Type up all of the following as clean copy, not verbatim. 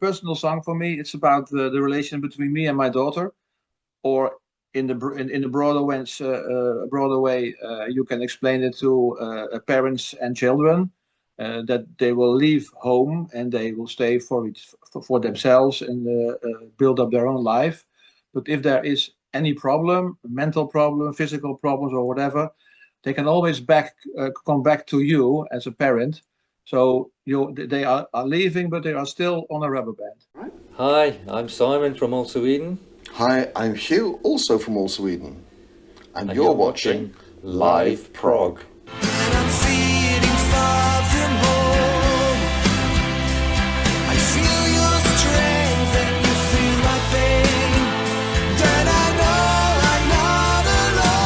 personal song for me. It's about the relation between me and my daughter, or in the broader way, you can explain it to parents and children that they will leave home and they will stay for themselves and build up their own life. But if there is any problem, mental problem, physical problems, or whatever, they can always come back to you as a parent. So they are leaving, but they are still on a rubber band. Hi, I'm Simon from All Sweden. Hi, I'm Hugh, also from All Sweden. And you're watching Live Prog. And I'm feeling far from home. I feel your strength and you feel my pain. Then I know I'm not alone.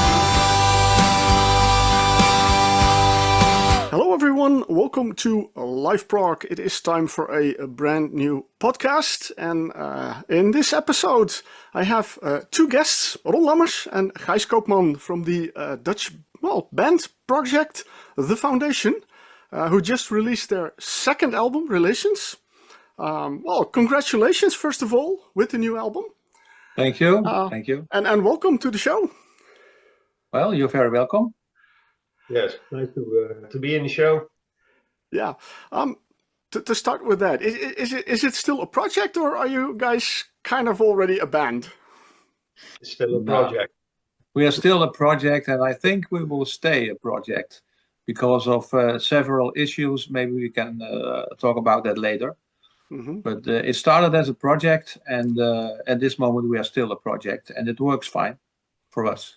Hello everyone, welcome to Live Prog. It is time for a brand new podcast, and in this episode I have two guests, Ron Lammers and Gijs Koopman from the Dutch band project The Foundation, who just released their second album, Relations. Congratulations first of all with the new album. Thank you. Thank you. And welcome to the show. Well, you're very welcome. Yes, nice to be in the show. Yeah. To start with that, is it still a project, or are you guys kind of already a band? It's still a project. We are still a project, and I think we will stay a project because of several issues. Maybe we can talk about that later. Mm-hmm. But it started as a project, and at this moment we are still a project, and it works fine for us.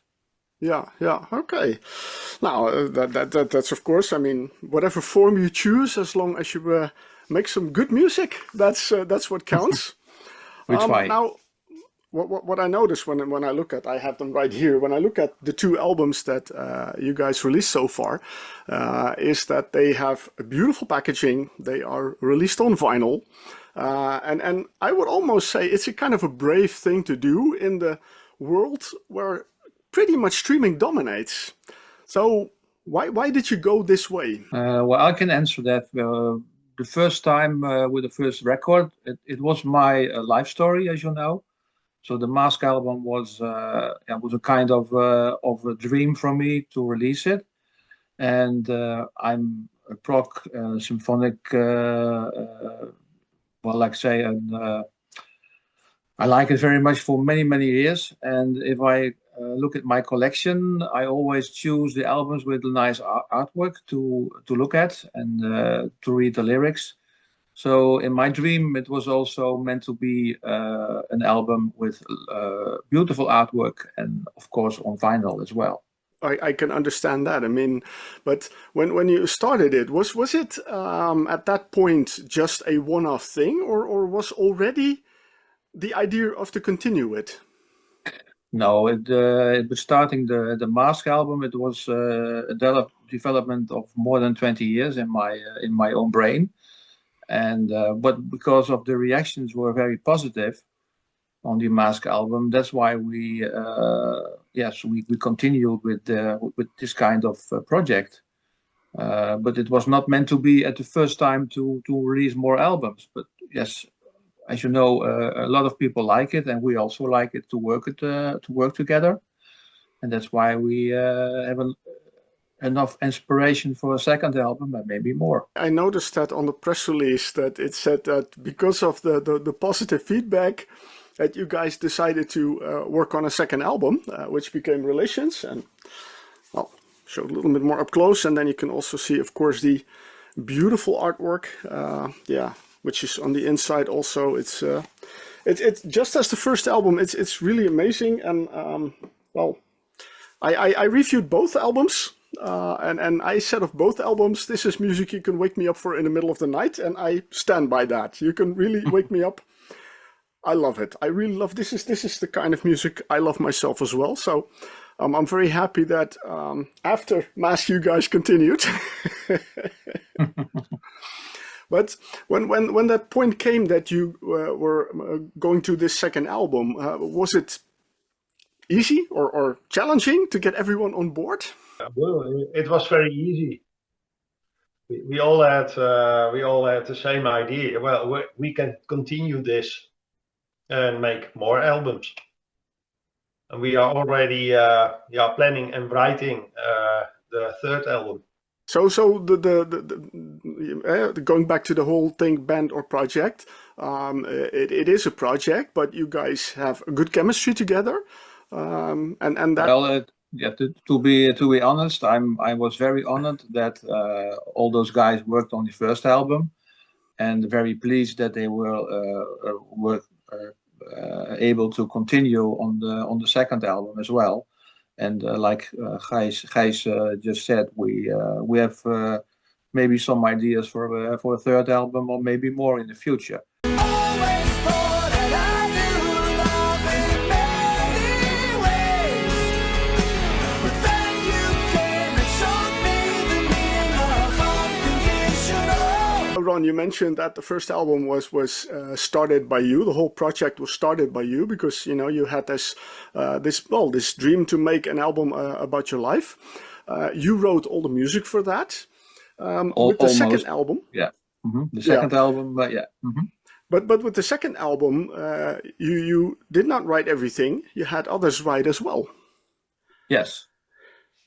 Yeah, okay. Now that's of course. I mean, whatever form you choose, as long as you make some good music, that's what counts. We try. Now, what I notice when I look at, I have them right here. When I look at the two albums that you guys released so far, is that they have a beautiful packaging. They are released on vinyl, and I would almost say it's a kind of a brave thing to do in the world where pretty much streaming dominates. So why did you go this way? Well, I can answer that. The first time with the first record, it was my life story, as you know. So the Mask album was a kind of a dream for me to release it. And I'm a prog symphonic, I like it very much for many, many years. And if I look at my collection, I always choose the albums with a nice artwork to look at and to read the lyrics. So in my dream, it was also meant to be an album with beautiful artwork and, of course, on vinyl as well. I can understand that. I mean, but when you started it, was it at that point just a one-off thing, or was already the idea of to continue it? No, it was starting the Mask album. It was a development of more than 20 years in my own brain, and but because of the reactions were very positive on the Mask album, that's why we continued with this kind of project. But it was not meant to be at the first time to release more albums. But yes, as you know, a lot of people like it, and we also like it to work together, and that's why we have enough inspiration for a second album and maybe more. I noticed that on the press release that it said that because of the positive feedback, that you guys decided to work on a second album, which became Relations, and I'll show a little bit more up close, and then you can also see, of course, the beautiful artwork. Which is on the inside also. It's just as the first album. It's really amazing, and I reviewed both albums, and I said of both albums, this is music you can wake me up for in the middle of the night, and I stand by that. You can really wake me up. I love it. I really love this. This is the kind of music I love myself as well. So I'm very happy that after Mask you guys continued. But when that point came that you were going to this second album, was it easy or challenging to get everyone on board? Well, it was very easy. we all had the same idea. Well, we can continue this and make more albums. And we are already planning and writing the third album. So going back to the whole thing, band or project, it is a project, but you guys have a good chemistry together, and that. Well, yeah. To be honest, I was very honored that all those guys worked on the first album, and very pleased that they were able to continue on the second album as well. And like Gijs just said, we have maybe some ideas for a third album, or maybe more in the future. Always thought that I knew love in many ways, but then you came and showed me the meaning of unconditional. Ron, you mentioned that the first album was started by you. The whole project was started by you because you had this dream to make an album about your life. You wrote all the music for that. With the second album, yeah, the second album, but yeah. But with the second album, you did not write everything. You had others write as well. Yes.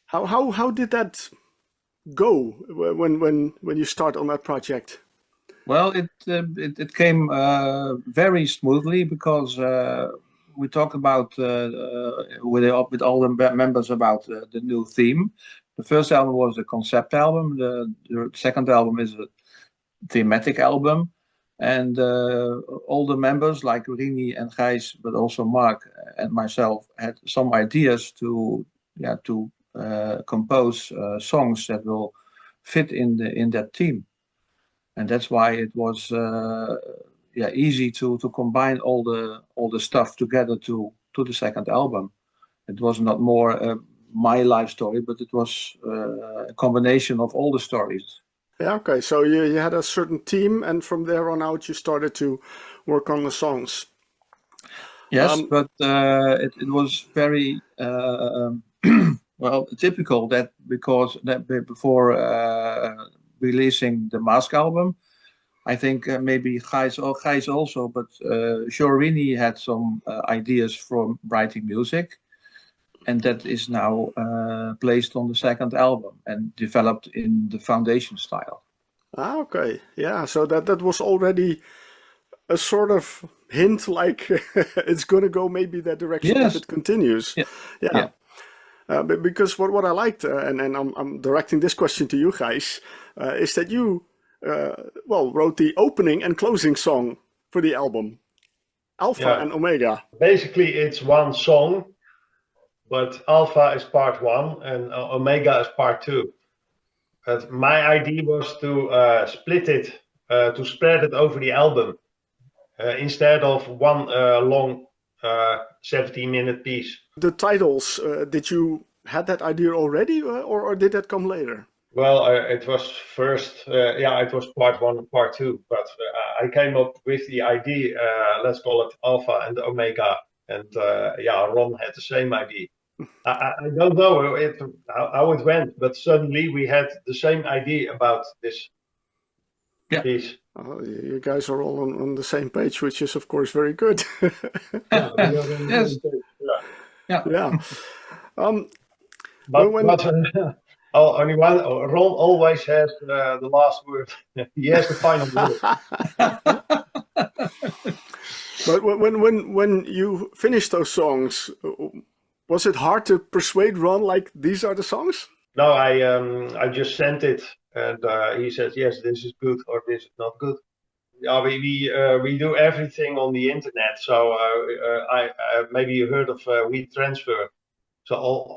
How did that go when you start on that project? Well, it came very smoothly because we talked about with all the members about the new theme. The first album was a concept album. The second album is a thematic album, and all the members like Rinie and Gijs, but also Mark and myself, had some ideas to compose songs that will fit in that theme. And that's why it was easy to combine all the stuff together to the second album. It was not more my life story, but it was a combination of all the stories. Yeah, okay. So you had a certain team, and from there on out, you started to work on the songs. Yes, but it was very typical that because before releasing the Mask album, I think maybe Gijs also, but sure, Rinie had some ideas from writing music, and that is now placed on the second album and developed in the foundation style. Ah, okay. Yeah, so that was already a sort of hint, like it's going to go maybe that direction if it continues. Yeah. But because what I liked, and I'm directing this question to you guys, is that you wrote the opening and closing song for the album, Alpha and Omega. Basically, it's one song, but Alpha is part one and Omega is part two. But my idea was to split it, to spread it over the album, instead of one long 17-minute piece. The titles, did you had that idea already, or did that come later? Well, it was first, it was part one and part two, but I came up with the idea, let's call it Alpha and Omega, and Ron had the same idea. I don't know how it went, but suddenly we had the same idea about this piece. You guys are all on the same page, which is of course very good. Yes. Yeah. But only one. Ron always has the last word. He has the final word. But when you finished those songs, was it hard to persuade Ron, like, these are the songs? No, I just sent it, and he says, yes, this is good or this is not good. Yeah, we do everything on the internet. So I maybe you heard of WeTransfer. So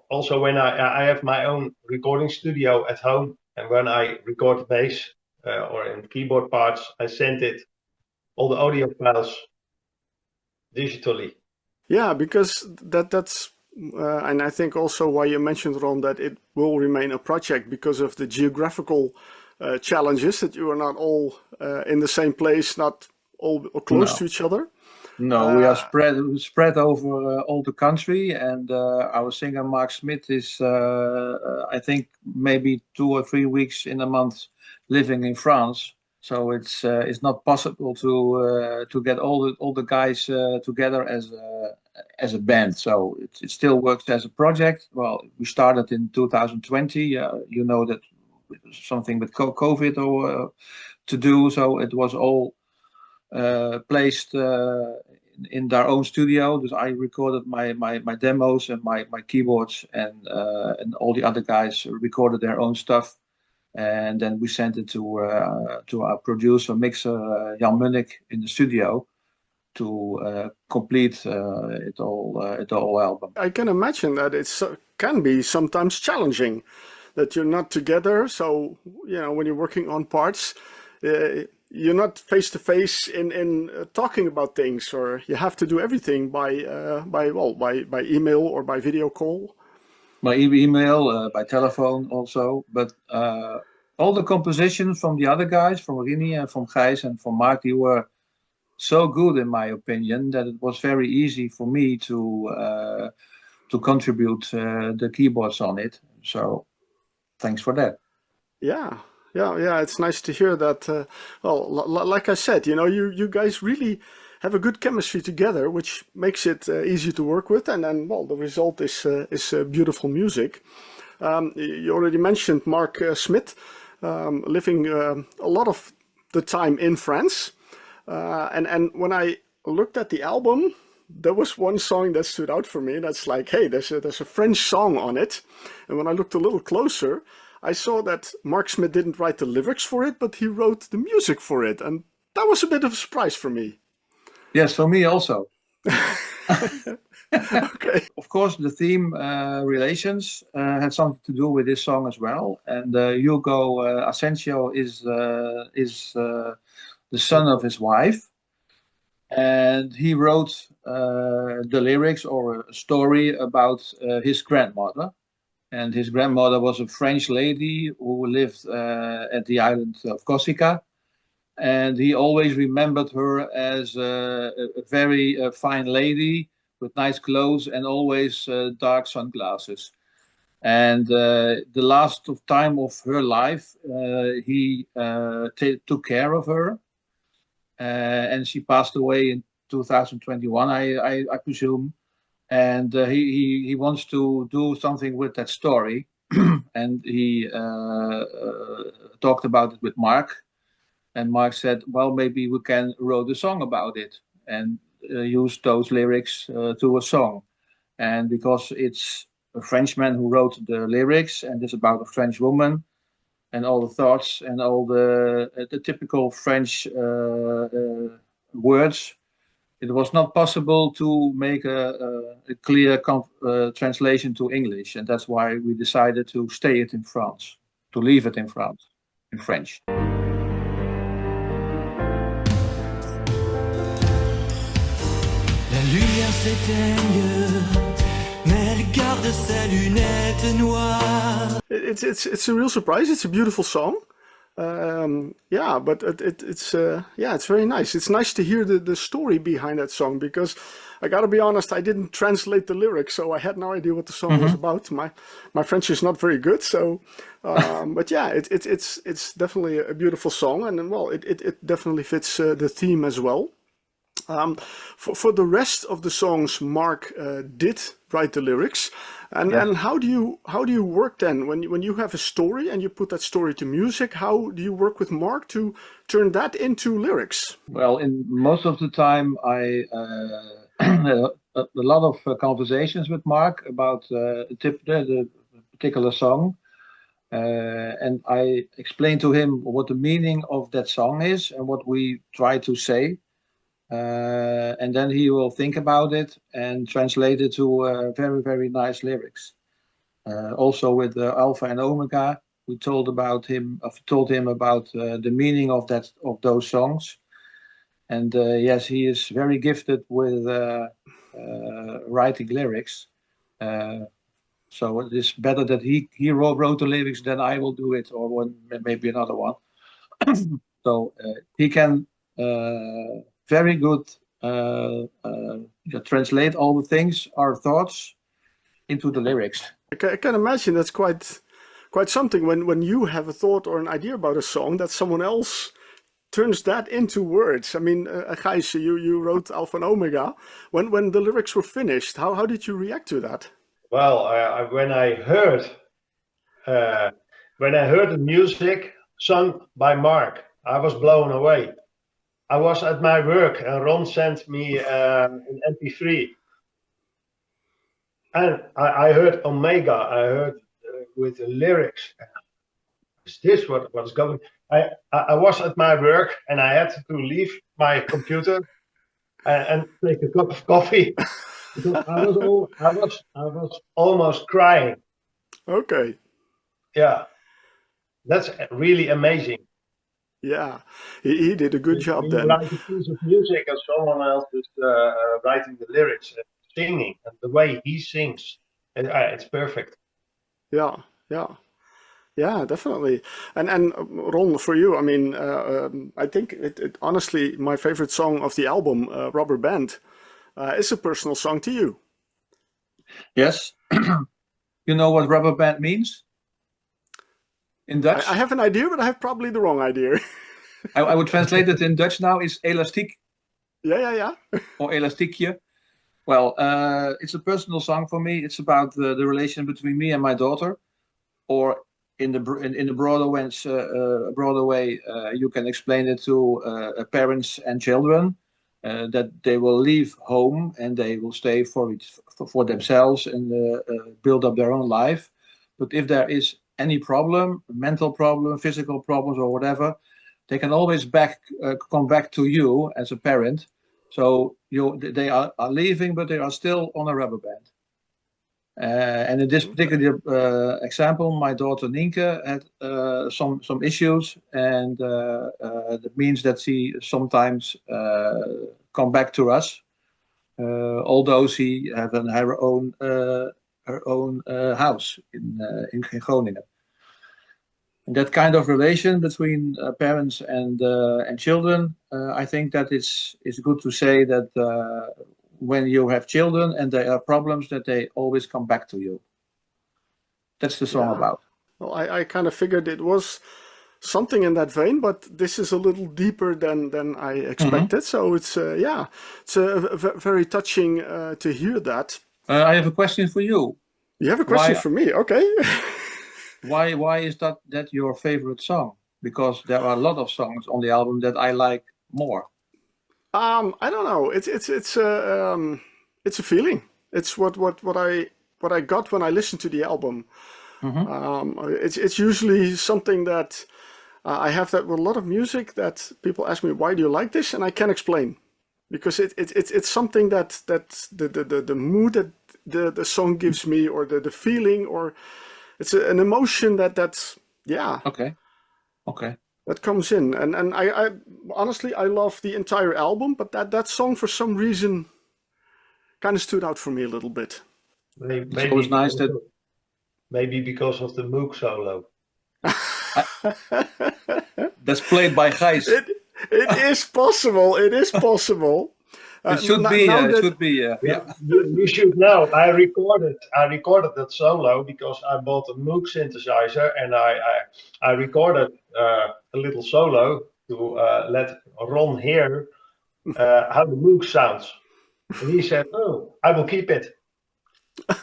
also when I have my own recording studio at home, and when I record bass or in keyboard parts, I send it all the audio files digitally. Yeah, because that's and I think also why you mentioned, Ron, that it will remain a project because of the geographical challenges, that you are not all in the same place, not all close to each other. No, we are spread over all the country, and our singer Mark Smit is, I think, maybe 2 or 3 weeks in a month living in France. So it's not possible to get all the guys together as a band. So it still works as a project. Well, we started in 2020. You know that something with COVID or to do. So it was all placed in their own studio. Dus I recorded my demos and my keyboards, and all the other guys recorded their own stuff. And then we sent it to our producer, mixer Jan Munnik in the studio to complete it all album. I can imagine that it can be sometimes challenging that you're not together. So when you're working on parts, you're not face to face in talking about things, or you have to do everything by email or by video call. By email, by telephone also, but all the compositions from the other guys, from Rinie and from Gijs and from Mark, they were so good in my opinion that it was very easy for me to contribute the keyboards on it. So thanks for that. Yeah, it's nice to hear that. Like I said, you guys really have a good chemistry together, which makes it easy to work with, and then the result is beautiful music. You already mentioned Mark Smit, living a lot of the time in France, and when I looked at the album, there was one song that stood out for me. That's like, hey, there's a French song on it, and when I looked a little closer, I saw that Mark Smit didn't write the lyrics for it, but he wrote the music for it, and that was a bit of a surprise for me. Yes, for me also. Okay. Of course, the theme relations had something to do with this song as well. And Hugo Asensio is the son of his wife, and he wrote the lyrics or a story about his grandmother. And his grandmother was a French lady who lived at the island of Corsica. And he always remembered her as a very fine lady with nice clothes and always dark sunglasses. And the last time of her life, he took care of her. And she passed away in 2021, I presume. And he wants to do something with that story. And he talked about it with Mark. And Mark said, well, maybe we can write a song about it and use those lyrics to a song. And because it's a Frenchman who wrote the lyrics, and it's about a French woman, and all the thoughts and all the typical French words, it was not possible to make a clear translation to English. And that's why we decided to stay it in France, to leave it in France, in French. La lumière s'éteigne, mais elle garde sa lunette noire. It's a real surprise. It's a beautiful song. But it's very nice. It's nice to hear the story behind that song, because I gotta be honest, I didn't translate the lyrics, so I had no idea what the song was about. My French is not very good, so but yeah, it's definitely a beautiful song, and it definitely fits the theme as well. For the rest of the songs, Mark did write the lyrics, and how do you work then when you have a story and you put that story to music? How do you work with Mark to turn that into lyrics? Well, in most of the time, I had a lot of conversations with Mark about the particular song, and I explained to him what the meaning of that song is and what we try to say. And then he will think about it and translate it to very, very nice lyrics. Also with Alpha and Omega, we told him about the meaning of those songs. And yes, he is very gifted with writing lyrics. So it is better that he wrote the lyrics than I will do it, or maybe another one. So he can very good translate all the things, our thoughts, into the lyrics. I can imagine that's quite quite something when you have a thought or an idea about a song that someone else turns that into words. I mean, Gijs, you wrote Alpha and Omega. When the lyrics were finished, how did you react to that? Well, when I heard the music sung by Mark, I was blown away. I was at my work and Ron sent me an MP3. And I heard Omega, I heard with the lyrics. Is this what's going? I was at my work and I had to leave my computer and take a cup of coffee because I was almost crying. Okay. Yeah, that's really amazing. Yeah, he did a good job then. Write a piece of music and someone else is writing the lyrics and singing, and the way he sings, it's perfect. Yeah, definitely. And Ron, for you, I mean, I think it honestly my favorite song of the album, Rubber Band, is a personal song to you. Yes. You know what rubber band means in Dutch? I have an idea, but I have probably the wrong idea. I would translate it in Dutch now. Is elastiek. Yeah. Or elastiekje. Well, it's a personal song for me. It's about the relation between me and my daughter, or in the broader way, you can explain it to parents and children, that they will leave home and they will stay for themselves and build up their own life. But if there is any problem, mental problem, physical problems, or whatever, they can always come back to you as a parent. So they are leaving, but they are still on a rubber band. And in this particular example, my daughter Nienke had some issues, and that means that she sometimes come back to us, although she has her own house in Groningen. And that kind of relation between parents and children, I think that it's good to say that when you have children and there are problems, that they always come back to you. That's the song about. Well, I kind of figured it was something in that vein, but this is a little deeper than I expected. So it's very touching to hear that. I have a question for you. You have a question for me? Okay. Why is that your favorite song? Because there are a lot of songs on the album that I like more. I don't know. It's a feeling. It's what I got when I listened to the album. It's usually something that I have that with a lot of music that people ask me, why do you like this? And I can't explain, because it's something that the mood that the song gives me, or the feeling, or it's an emotion that's okay. That comes in, and I honestly I love the entire album, but that song for some reason kind of stood out for me a little bit. Maybe it was nice that maybe because of the Moog solo. That's played by Gijs. It is possible. It is possible. It should be. It should be. Yeah. You should know. I recorded that solo because I bought a Moog synthesizer, and I recorded a little solo to let Ron hear how the Moog sounds. And he said, "Oh, I will keep it."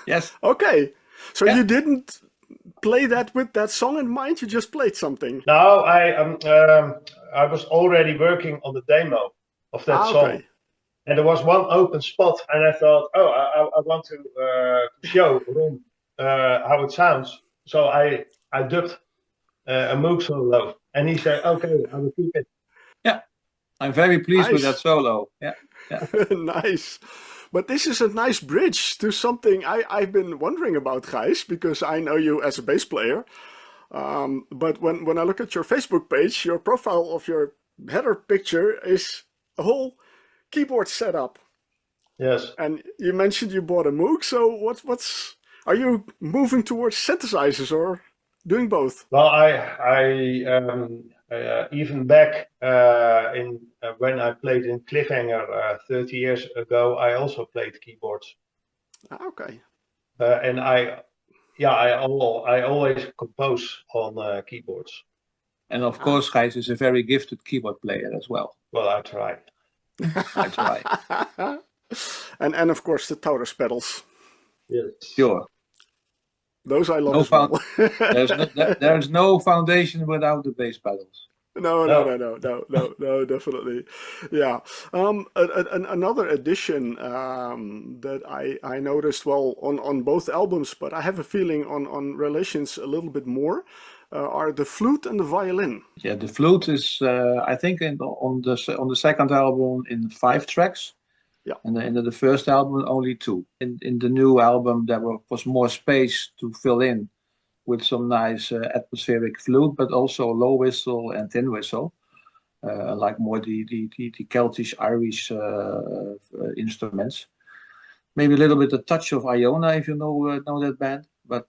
Yes. Okay. So you didn't play that with that song in mind. You just played something. No, I was already working on the demo of that song. And there was one open spot, and I thought, I want to show Ron how it sounds. So I dubbed a Moog solo, and he said, "Okay, I will keep it." Yeah, I'm very pleased with that solo. Yeah. Nice. But this is a nice bridge to something I've been wondering about, Gijs, because I know you as a bass player. But when I look at your Facebook page, your profile of your header picture is a whole keyboard setup. Yes. And you mentioned you bought a Moog. So are you moving towards synthesizers or doing both? Well, I even back when I played in Cliffhanger 30 years ago, I also played keyboards. Okay. And yeah, I always compose on keyboards. And of course, Gijs is a very gifted keyboard player as well. Well, I try. That's right. And of course the Taurus pedals. Yes. Sure. Those I love No as well. There's no foundation without the bass pedals. No, definitely. Yeah. Another addition that I noticed, well, on both albums, but I have a feeling on Relations a little bit more, are the flute and the violin. Yeah, the flute is, I think, on the second album in 5 tracks. Yeah. And in the first album, only 2. In the new album, there was more space to fill in with some nice atmospheric flute, but also low whistle and thin whistle, like more the Celtic Irish instruments. Maybe a little bit a touch of Iona, if you know that band, but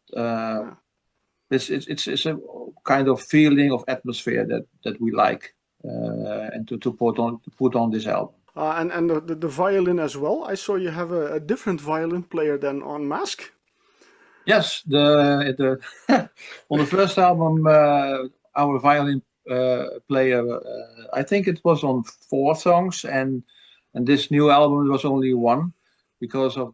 it's a kind of feeling of atmosphere that we like, and to put on this album. And the violin as well. I saw you have a different violin player than on Mask. Yes, on the first album, our violin player, I think it was on 4 songs, and this new album was only 1, because of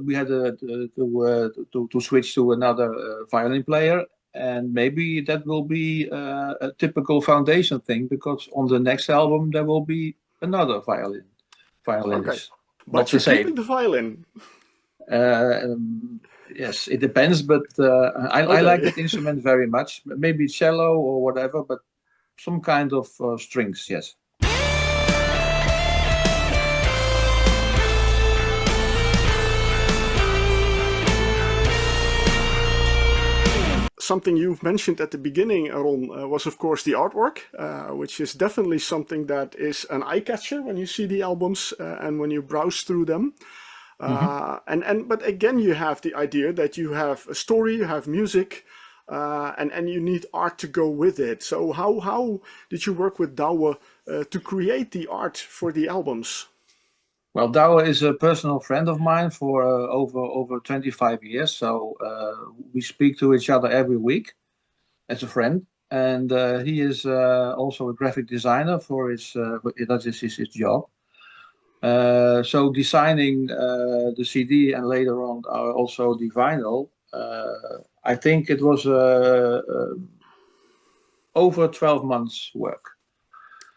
we had to switch to another violin player, and maybe that will be a typical Foundation thing, because on the next album there will be another violinist. Okay. But Not you're the same. keeping the violin. Yes, it depends, but I like that instrument very much. Maybe cello or whatever, but some kind of strings, yes. Something you've mentioned at the beginning, Ron, was of course the artwork, which is definitely something that is an eye-catcher when you see the albums and when you browse through them. But again, you have the idea that you have a story, you have music, and you need art to go with it. So how did you work with Douwe to create the art for the albums? Well, Douwe is a personal friend of mine for over 25 years. So we speak to each other every week as a friend. And he is also a graphic designer for that is his job. So designing the CD and later on also the vinyl, I think it was over 12 months work.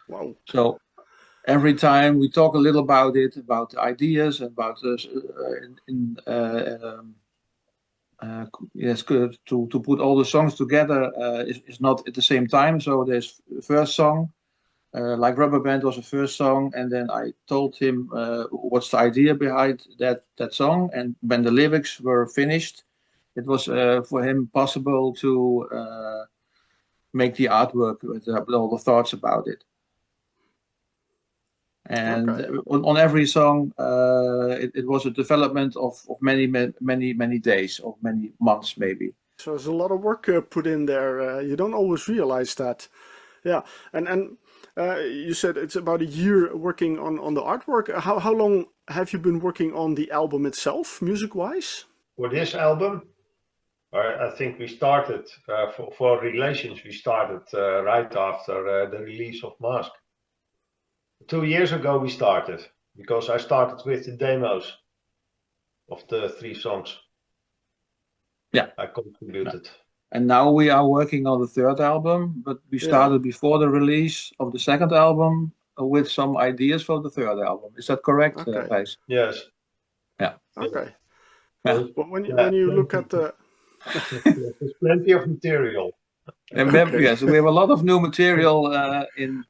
Wow. So every time we talk a little about it, about the ideas, about yes, to put all the songs together is not at the same time. So there's the first song, like Rubber Band was the first song, and then I told him what's the idea behind that song, and when the lyrics were finished, it was for him possible to make the artwork with all the thoughts about it. And on every song, it was a development of many days, of many months maybe. So there's a lot of work put in there. You don't always realize that. Yeah, and you said it's about a year working on the artwork. How long have you been working on the album itself, music-wise? For this album, I think we started, for Relations, we started right after the release of Mask. 2 years ago we started, because I started with the demos of the 3 songs. Yeah, I contributed. And now we are working on the 3rd album, but we started before the release of the 2nd album with some ideas for the 3rd album. Is that correct, Gijs? Yes. Yeah. Okay. Yeah. But when you look at the there's plenty of material. And yes, we have a lot of new material in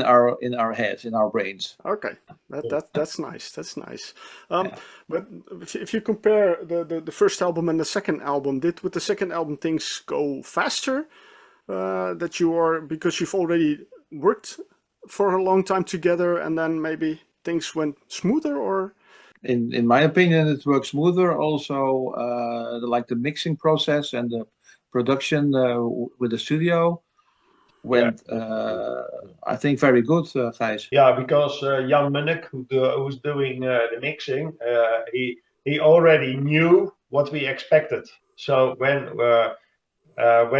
our heads, in our brains. Okay, that's nice. That's nice. But if you compare the first album and the second album, with the second album things go faster? Because you've already worked for a long time together, and then maybe things went smoother, or? In my opinion, it works smoother. Also, like the mixing process and the production with the studio went, I think, very good, Gijs. Yeah, because Jan Munnik, who's doing the mixing, he already knew what we expected. So when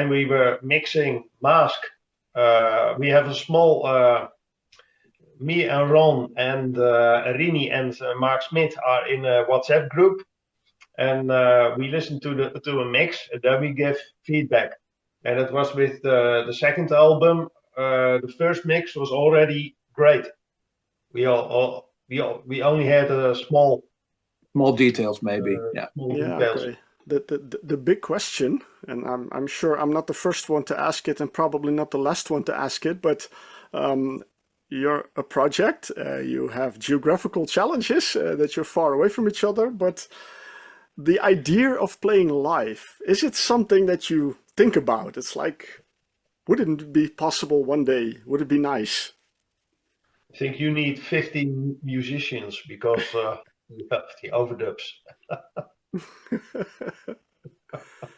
we were mixing Mask, we have a small, me and Ron and Rinie and Mark Smit are in a WhatsApp group, and we listen to a mix, and then we give feedback. And it was with the second album. The first mix was already great. We only had a small details, maybe. small Yeah, details. okay. The big question, and I'm sure I'm not the first one to ask it, and probably not the last one to ask it, but you're a project. You have geographical challenges that you're far away from each other, but the idea of playing live, is it something that you think about? It's like, wouldn't it be possible one day? Would it be nice? I think you need 50 musicians because you have the overdubs.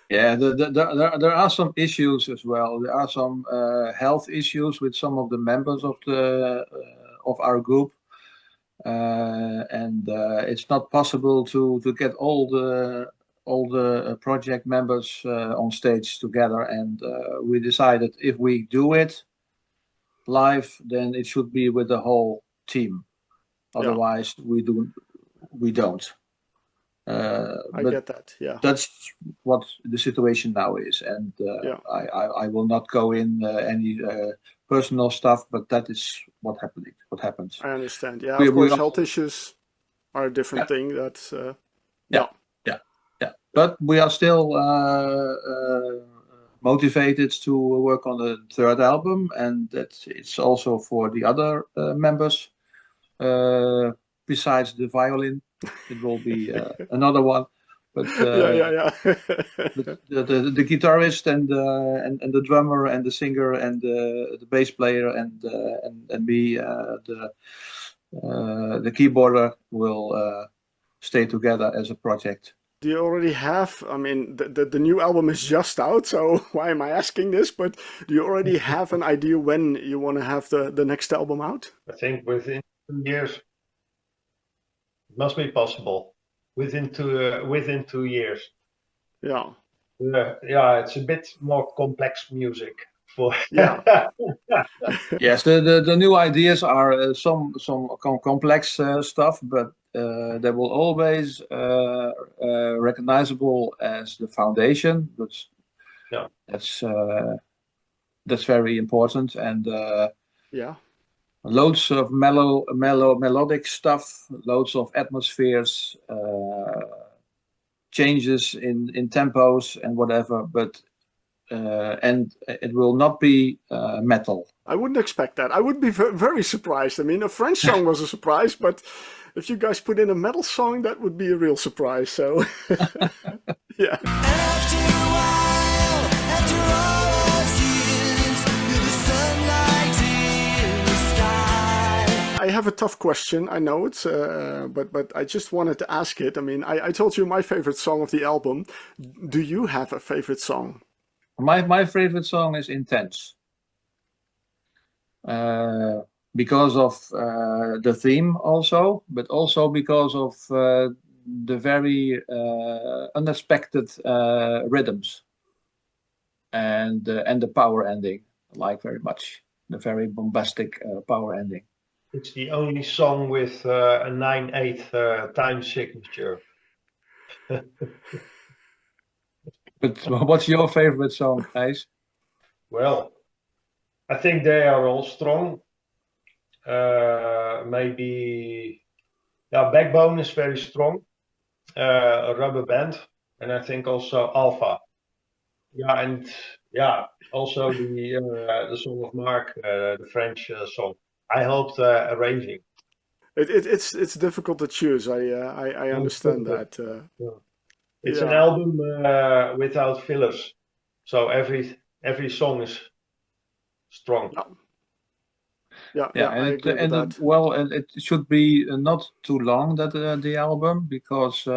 Yeah, there are some issues as well. There are some health issues with some of the members of our group, and it's not possible to get all the project members on stage together. And we decided if we do it live, then it should be with the whole team. Otherwise, we don't. I get that. Yeah. That's what the situation now is, and I will not go in any personal stuff, but that is what happens. I understand. Yeah, of course, health issues are a different thing. That's yeah. But we are still motivated to work on the third album, and it's also for the other members. Besides the violin, it will be another one. But the guitarist and the drummer and the singer and the bass player and me, the keyboarder, will stay together as a project. Do you already have, I mean, the new album is just out, so why am I asking this? But do you already have an idea when you want to have the next album out? I think within 2 years. It must be possible. Within 2 years. Yeah. Yeah, it's a bit more complex music. Yeah. Yes, the new ideas are some complex stuff, but they will always recognizable as the foundation. But that's very important, and loads of melodic stuff, loads of atmospheres, changes in tempos and whatever, but and it will not be metal. I wouldn't expect that. I would be very surprised. I mean, a French song was a surprise, but if you guys put in a metal song, that would be a real surprise. So, yeah. After a while, after all those years, you're the sunlight in the sky. I have a tough question. I know it's, but I just wanted to ask it. I mean, I told you my favorite song of the album. Do you have a favorite song? My favorite song is Intense. Because of the theme also, but also because of the very unexpected rhythms and the power ending. I like very much the very bombastic power ending. It's the only song with a 9/8 time signature. But what's your favorite song, Gijs? Well, I think they are all strong. Maybe, Backbone is very strong. Rubber Band, and I think also Alpha. Yeah, and also the song of Mark, the French song. I helped arranging. It's difficult to choose. I understand that. It's an album without fillers, so every song is strong. And it should be not too long, that the album, because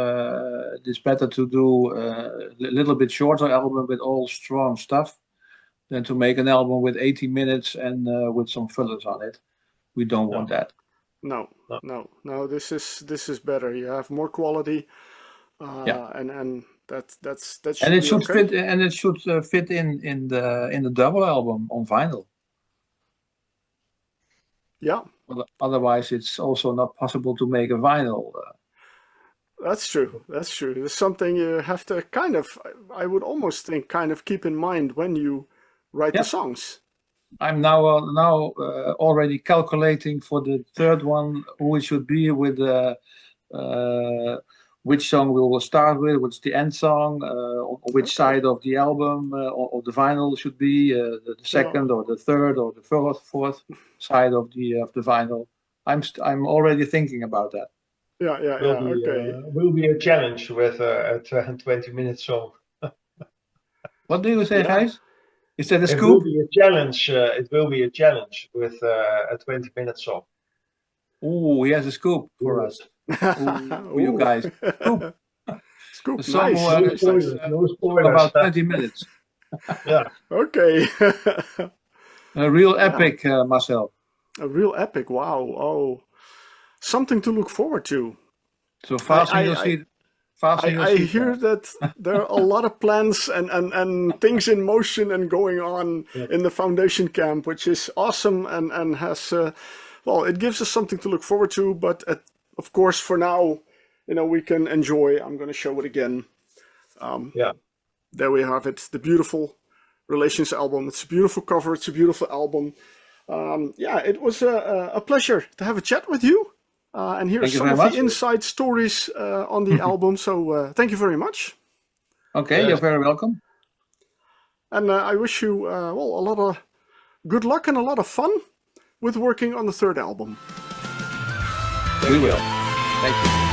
it's better to do a little bit shorter album with all strong stuff than to make an album with 80 minutes and with some fillers on it. We don't want that. No. This is better. You have more quality, and That should And it be should okay. fit, and it should fit in the double album on vinyl. Yeah, Otherwise, it's also not possible to make a vinyl. that's true. That's true. It's something you have to kind of, I would almost think, kind of keep in mind when you write the Yeah. songs. I'm now already calculating for the third one who it should be with which song we will start with, what's the end song, on which side of the album or the vinyl should be, the second or the third or the fourth side of the vinyl. I'm already thinking about that. Yeah, okay. Will be a challenge with a 20-minute song. What do you say, Yeah. Gijs? Is that a It will scoop? be a challenge. It will be a challenge with a 20-minute song. Ooh, he has a scoop for us. Ooh, you guys. Scoop. Scoop, A song nice. No nice. spoilers. No spoilers. About 20 minutes. Yeah. Okay. A real epic, Marcel. A real epic, wow. Oh, something to look forward to. So fasten your seat. Fasten your I seat hear that there are a lot of plans and things in motion and going on in the foundation camp, which is awesome and has, well, it gives us something to look forward to. But of course, for now, we can enjoy. I'm going to show it again. Yeah. There we have it, the beautiful Relations album. It's a beautiful cover. It's a beautiful album. Yeah, it was a pleasure to have a chat with you. And hear some of the inside stories on the album. So thank you very much. Okay, you're very welcome. And I wish you, well, a lot of good luck and a lot of fun with working on the third album. We will. Thank you.